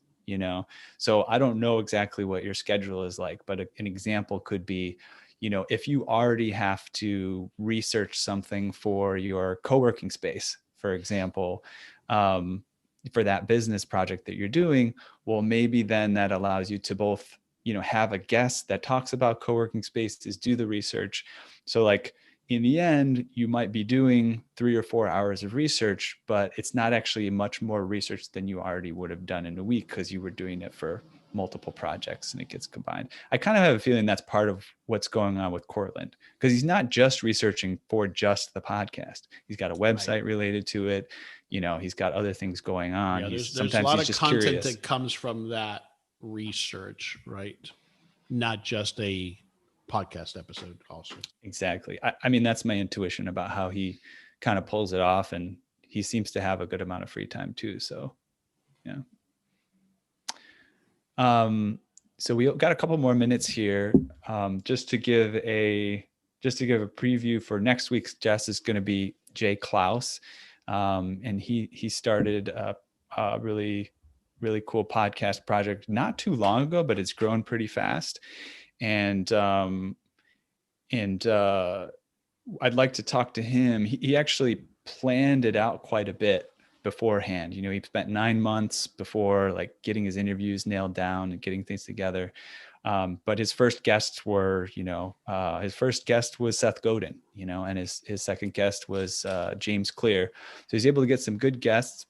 So I don't know exactly what your schedule is like, but an example could be, if you already have to research something for your co-working space, for example, for that business project that you're doing, well, maybe then that allows you to both, have a guest that talks about co-working spaces, do the research. So like, in the end, you might be doing 3 or 4 hours of research, but it's not actually much more research than you already would have done in a week, because you were doing it for multiple projects and it gets combined. I kind of have a feeling that's part of what's going on with Cortland, because he's not just researching for just the podcast. He's got a website related to it. He's got other things going on. Yeah, there's a sometimes lot he's of just content curious. that comes from that research, right? Not just a podcast episode also. Exactly. I mean, that's my intuition about how he kind of pulls it off, and he seems to have a good amount of free time too. So, yeah. So we got a couple more minutes here. Just to give a preview for next week's guest is going to be Jay Klaus. And he started a really, really cool podcast project not too long ago, but it's grown pretty fast. And I'd like to talk to him. He actually planned it out quite a bit beforehand. He spent 9 months before, like, getting his interviews nailed down and getting things together. But his first guests were, his first guest was Seth Godin, and his second guest was James Clear. So he's able to get some good guests.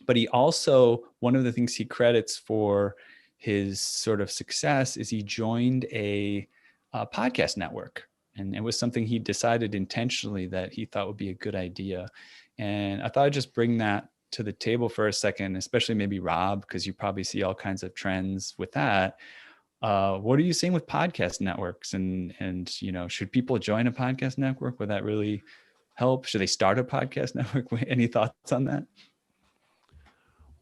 But he also, one of the things he credits for his sort of success is he joined a podcast network. And it was something he decided intentionally that he thought would be a good idea. And I thought I'd just bring that to the table for a second, especially maybe Rob, because you probably see all kinds of trends with that. What are you seeing with podcast networks? And should people join a podcast network? Would that really help? Should they start a podcast network? Any thoughts on that?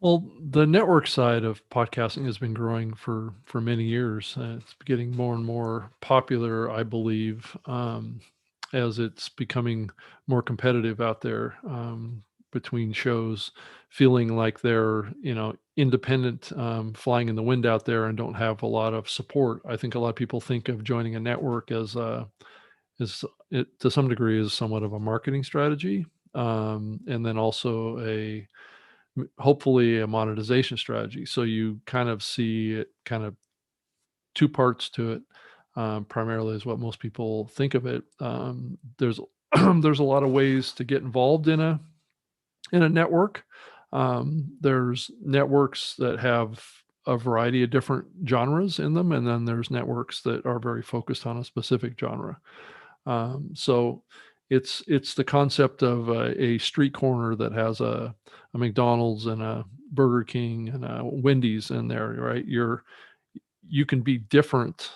Well, the network side of podcasting has been growing for many years. It's getting more and more popular, I believe, as it's becoming more competitive out there, between shows feeling like they're, independent, flying in the wind out there and don't have a lot of support. I think a lot of people think of joining a network as it to some degree is somewhat of a marketing strategy, and then also hopefully a monetization strategy. So you kind of see it kind of two parts to it, primarily is what most people think of it. There's there's a lot of ways to get involved in a network. There's networks that have a variety of different genres in them, and then there's networks that are very focused on a specific genre. So it's the concept of a street corner that has a McDonald's and a Burger King and a Wendy's in there, right? You can be different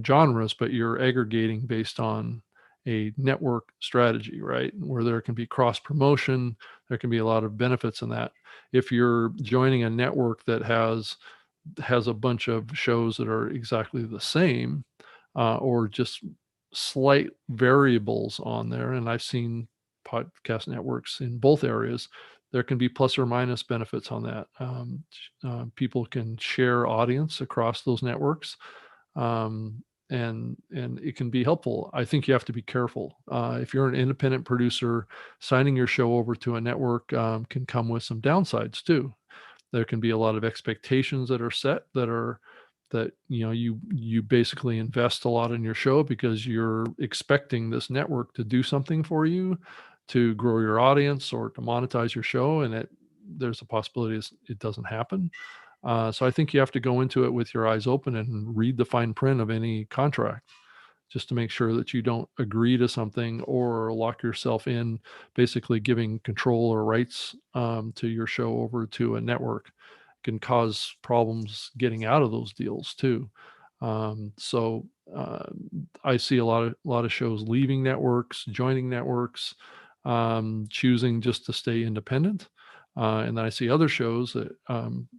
genres, but you're aggregating based on a network strategy, right? Where there can be cross promotion, there can be a lot of benefits in that. If you're joining a network that has a bunch of shows that are exactly the same, or just slight variables on there, and I've seen podcast networks in both areas, there can be plus or minus benefits on that. People can share audience across those networks, and it can be helpful. I think you have to be careful. If you're an independent producer, signing your show over to a network can come with some downsides too. There can be a lot of expectations that are set that you basically invest a lot in your show because you're expecting this network to do something for you to grow your audience or to monetize your show, and there's a possibility it doesn't happen. So I think you have to go into it with your eyes open and read the fine print of any contract, just to make sure that you don't agree to something or lock yourself in, basically giving control or rights to your show over to a network. Can cause problems getting out of those deals too. So I see a lot of shows leaving networks, joining networks, choosing just to stay independent. And then I see other shows that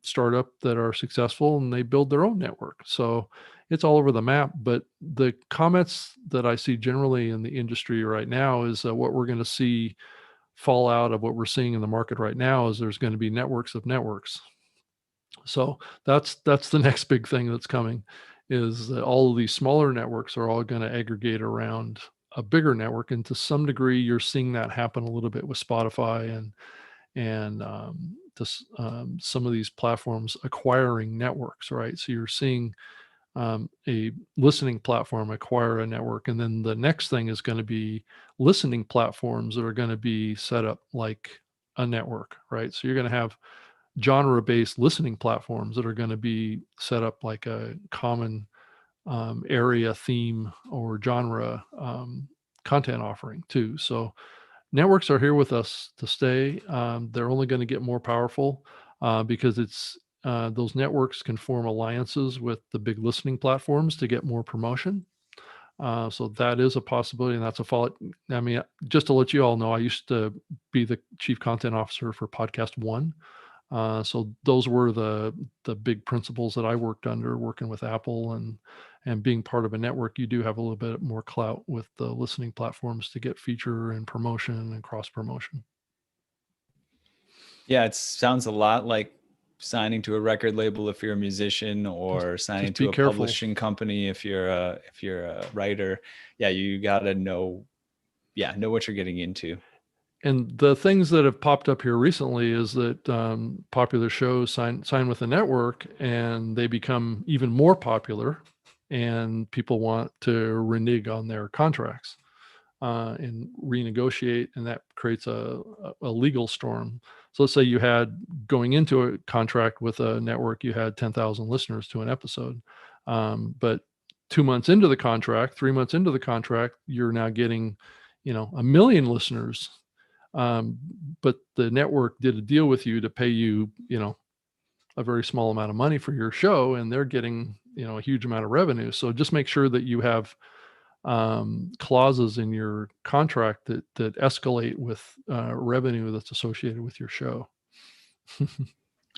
start up that are successful and they build their own network. So it's all over the map. But the comments that I see generally in the industry right now is what we're going to see fall out of what we're seeing in the market right now is there's going to be networks of networks. So that's the next big thing that's coming, is that all of these smaller networks are all going to aggregate around a bigger network. And to some degree, you're seeing that happen a little bit with Spotify and some of these platforms acquiring networks, right? So you're seeing a listening platform acquire a network, and then the next thing is going to be listening platforms that are going to be set up like a network, right? So you're going to have genre-based listening platforms that are going to be set up like a common area theme or genre content offering too. So networks are here with us to stay. They're only going to get more powerful because it's those networks can form alliances with the big listening platforms to get more promotion. So that is a possibility, and that's a follow. I mean, just to let you all know, I used to be the chief content officer for Podcast One. So those were the big principles that I worked under, working with Apple and being part of a network. You do have a little bit more clout with the listening platforms to get feature and promotion and cross promotion. Yeah, it sounds a lot like signing to a record label if you're a musician, or signing to a publishing company if you're a writer. Yeah, you gotta know what you're getting into. And the things that have popped up here recently is that popular shows sign with a network and they become even more popular, and people want to renege on their contracts and renegotiate, and that creates a legal storm. So let's say you had, going into a contract with a network, you had 10,000 listeners to an episode, but 2 months into the contract, 3 months into the contract, you're now getting, 1 million listeners. But the network did a deal with you to pay you, a very small amount of money for your show, and they're getting, a huge amount of revenue. So just make sure that you have clauses in your contract that escalate with revenue that's associated with your show.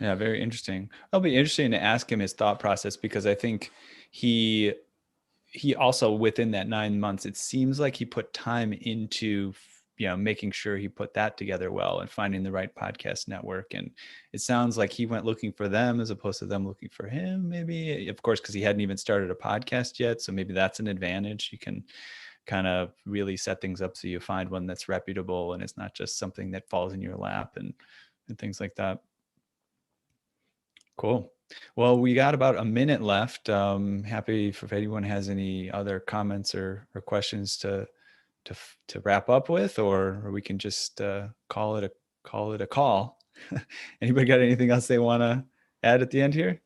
Yeah, very interesting. It'll be interesting to ask him his thought process, because I think he also, within that 9 months, it seems like he put time into making sure he put that together well and finding the right podcast network. And it sounds like he went looking for them as opposed to them looking for him, maybe, of course, because he hadn't even started a podcast yet. So maybe that's an advantage. You can kind of really set things up so you find one that's reputable and it's not just something that falls in your lap and things like that. Cool. Well, we got about a minute left. Happy if anyone has any other comments or questions to wrap up with, or we can just call it a call. Anybody got anything else they want to add at the end here?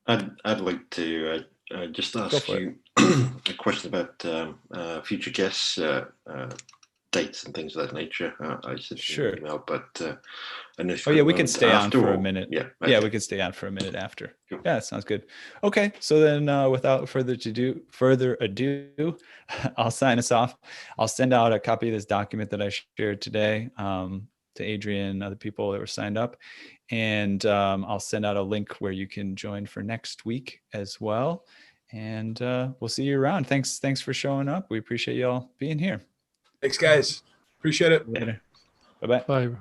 I'd like to just ask you a question about future guests, dates and things of that nature. I sent you an email, but we can stay on for a minute. Yeah, we can stay on for a minute after. Cool. Yeah, sounds good. Okay, so then without further ado, I'll sign us off. I'll send out a copy of this document that I shared today to Adrian, other people that were signed up, and I'll send out a link where you can join for next week as well. And we'll see you around. Thanks for showing up. We appreciate y'all being here. Thanks, guys. Appreciate it. Later. Bye-bye. Bye.